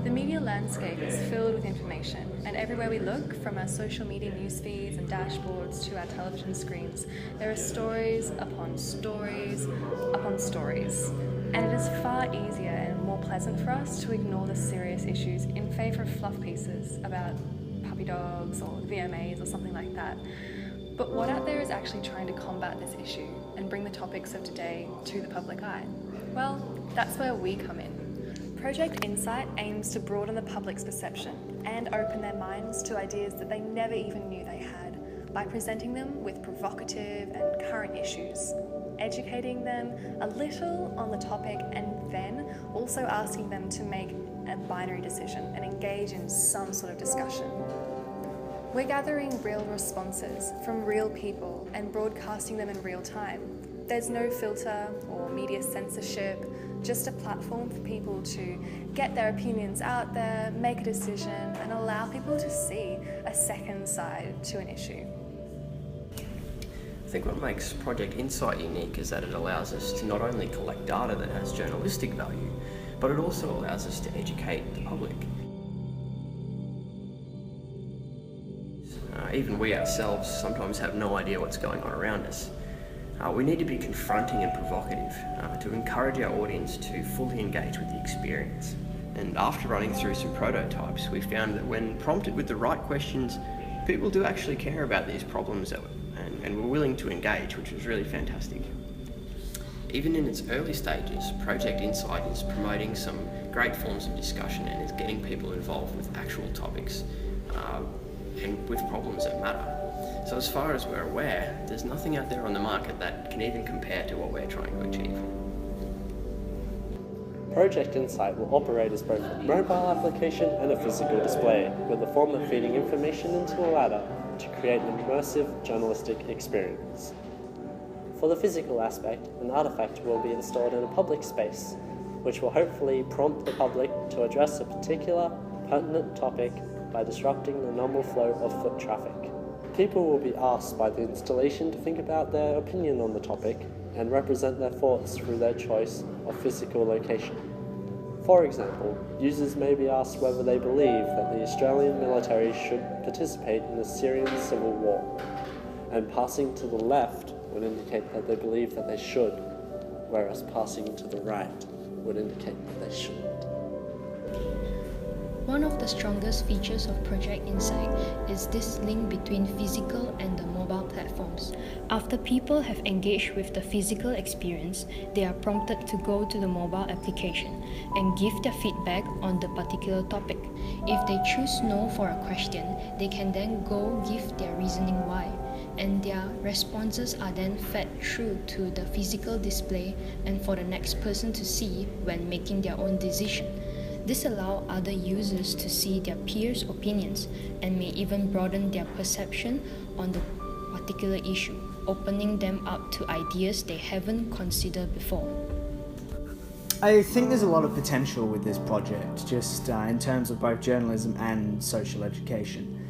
The media landscape is filled with information, and everywhere we look, from our social media news feeds and dashboards to our television screens, there are stories upon stories upon stories. And it is far easier and more pleasant for us to ignore the serious issues in favour of fluff pieces about puppy dogs or VMAs or something like that. But what out there is actually trying to combat this issue and bring the topics of today to the public eye? Well, that's where we come in. Project Insight aims to broaden the public's perception and open their minds to ideas that they never even knew they had by presenting them with provocative and current issues, educating them a little on the topic, and then also asking them to make a binary decision and engage in some sort of discussion. We're gathering real responses from real people and broadcasting them in real time. There's no filter or media censorship, just a platform for people to get their opinions out there, make a decision, and allow people to see a second side to an issue. I think what makes Project Insight unique is that it allows us to not only collect data that has journalistic value, but it also allows us to educate the public. Even we ourselves sometimes have no idea what's going on around us. We need to be confronting and provocative to encourage our audience to fully engage with the experience. And after running through some prototypes, we found that when prompted with the right questions, people do actually care about these problems and were willing to engage, which was really fantastic. Even in its early stages, Project Insight is promoting some great forms of discussion and is getting people involved with actual topics and with problems that matter. So as far as we're aware, there's nothing out there on the market that can even compare to what we're trying to achieve. Project Insight will operate as both a mobile application and a physical display, with the former feeding information into the latter to create an immersive journalistic experience. For the physical aspect, an artifact will be installed in a public space, which will hopefully prompt the public to address a particular pertinent topic by disrupting the normal flow of foot traffic. People will be asked by the installation to think about their opinion on the topic and represent their thoughts through their choice of physical location. For example, users may be asked whether they believe that the Australian military should participate in the Syrian civil war, and passing to the left would indicate that they believe that they should, whereas passing to the right would indicate that they shouldn't. One of the strongest features of Project Insight is this link between physical and the mobile platforms. After people have engaged with the physical experience, they are prompted to go to the mobile application and give their feedback on the particular topic. If they choose no for a question, they can then go give their reasoning why, and their responses are then fed through to the physical display and for the next person to see when making their own decision. This allows other users to see their peers' opinions and may even broaden their perception on the particular issue, opening them up to ideas they haven't considered before. I think there's a lot of potential with this project, just in terms of both journalism and social education.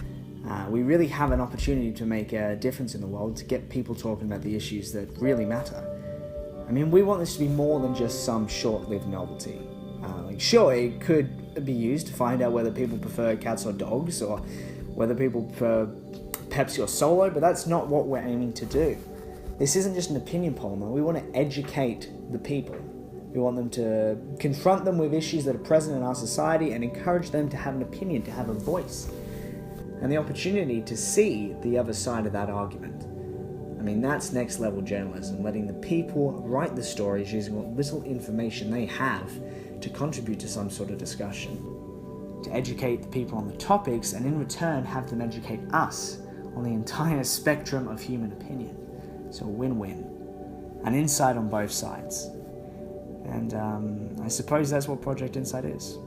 We really have an opportunity to make a difference in the world, to get people talking about the issues that really matter. I mean, we want this to be more than just some short-lived novelty. Sure, it could be used to find out whether people prefer cats or dogs, or whether people prefer Pepsi or Solo, but that's not what we're aiming to do. This isn't just an opinion poll, no. We want to educate the people. We want them to confront them with issues that are present in our society and encourage them to have an opinion, to have a voice, and the opportunity to see the other side of that argument. I mean, that's next level journalism, letting the people write the stories using what little information they have to contribute to some sort of discussion, to educate the people on the topics, and in return have them educate us on the entire spectrum of human opinion. So a win-win, an insight on both sides. And I suppose that's what Project Insight is.